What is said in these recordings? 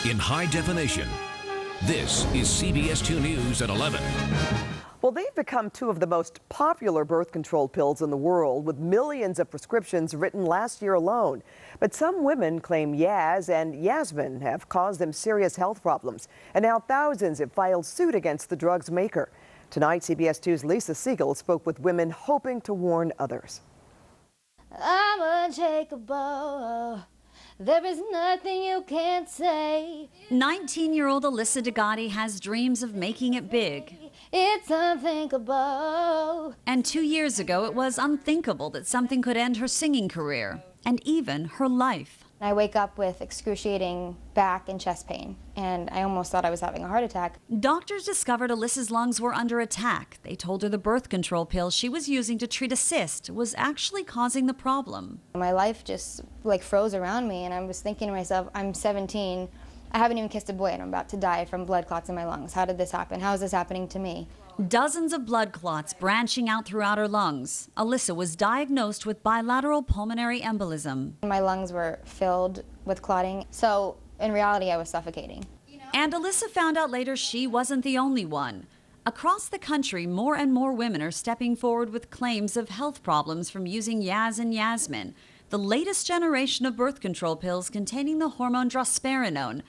in high definition. This is CBS 2 News at 11. Well, they've become two of the most popular birth control pills in the world, with millions of prescriptions written last year alone. But some women claim Yaz and Yasmin have caused them serious health problems, and now thousands have filed suit against the drug's maker. Tonight, CBS 2's Lisa Siegel spoke with women hoping to warn others. I'm unshakable. There is nothing you can't say. 19-year-old Alyssa DeGotti has dreams of making it big. It's unthinkable. And 2 years ago, it was unthinkable that something could end her singing career and even her life. I wake up with excruciating back and chest pain, and I almost thought I was having a heart attack. Doctors discovered Alyssa's lungs were under attack. They told her the birth control pill she was using to treat a cyst was actually causing the problem. My life just froze around me, and I was thinking to myself, I'm 17, I haven't even kissed a boy, and I'm about to die from blood clots in my lungs. How did this happen? How is this happening to me? Dozens of blood clots branching out throughout her lungs. Alyssa was diagnosed with bilateral pulmonary embolism. My lungs were filled with clotting, so in reality I was suffocating. And Alyssa found out later she wasn't the only one. Across the country, more and more women are stepping forward with claims of health problems from using Yaz and Yasmin, the latest generation of birth control pills containing the hormone drospirenone.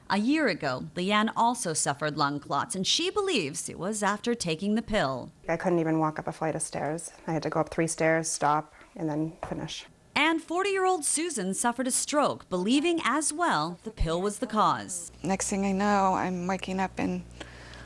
A year ago, Leanne also suffered lung clots, and she believes it was after taking the pill. I couldn't even walk up a flight of stairs. I had to go up 3 stairs, stop, and then finish. And 40-year-old Susan suffered a stroke, believing as well the pill was the cause. Next thing I know, I'm waking up in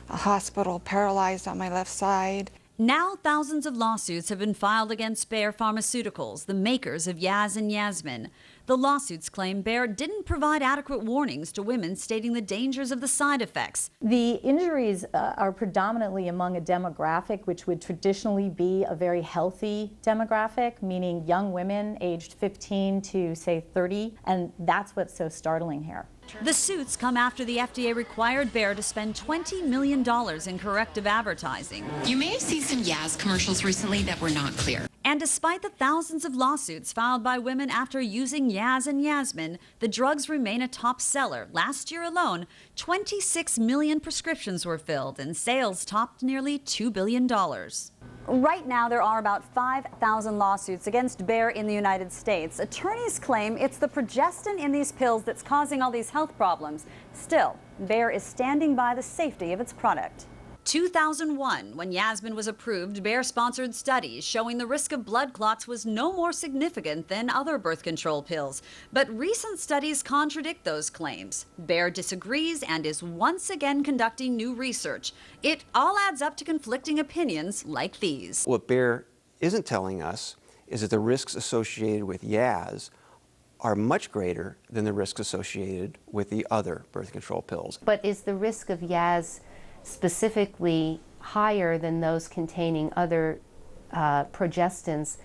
a hospital, paralyzed on my left side. Now thousands of lawsuits have been filed against Bayer Pharmaceuticals, the makers of Yaz and Yasmin. The lawsuits claim Bayer didn't provide adequate warnings to women, stating the dangers of the side effects. The injuries are predominantly among a demographic which would traditionally be a very healthy demographic, meaning young women aged 15 to, say, 30, and that's what's so startling here. The suits come after the FDA required Bayer to spend $20 million in corrective advertising. You may have seen some Yaz commercials recently that were not clear. And despite the thousands of lawsuits filed by women after using Yaz and Yasmin, the drugs remain a top seller. Last year alone, 26 million prescriptions were filled, and sales topped nearly $2 billion. Right now, there are about 5,000 lawsuits against Bayer in the United States. Attorneys claim it's the progestin in these pills that's causing all these health problems. Still, Bayer is standing by the safety of its product. 2001, when Yasmin was approved, Bayer-sponsored studies showing the risk of blood clots was no more significant than other birth control pills. But recent studies contradict those claims. Bayer disagrees and is once again conducting new research. It all adds up to conflicting opinions like these. What Bayer isn't telling us is that the risks associated with Yaz are much greater than the risks associated with the other birth control pills. But is the risk of Yaz specifically higher than those containing other progestins?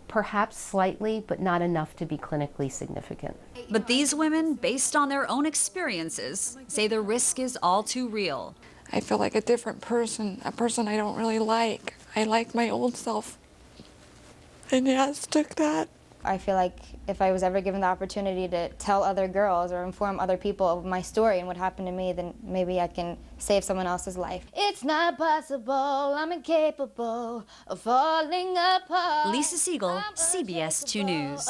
Perhaps slightly, but not enough to be clinically significant. But these women, based on their own experiences, say the risk is all too real. I feel like a different person, a person I don't really like. I like my old self, and Yaz took that. I feel like if I was ever given the opportunity to tell other girls or inform other people of my story and what happened to me, then maybe I can save someone else's life. It's not possible, I'm incapable of falling apart. Lisa Siegel, CBS 2 News.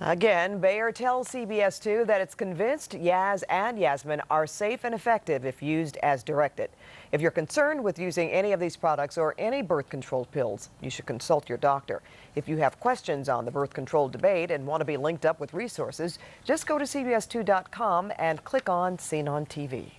Again, Bayer tells CBS 2 that it's convinced Yaz and Yasmin are safe and effective if used as directed. If you're concerned with using any of these products or any birth control pills, you should consult your doctor. If you have questions on the birth control debate and want to be linked up with resources, just go to CBS2.com and click on Seen on TV.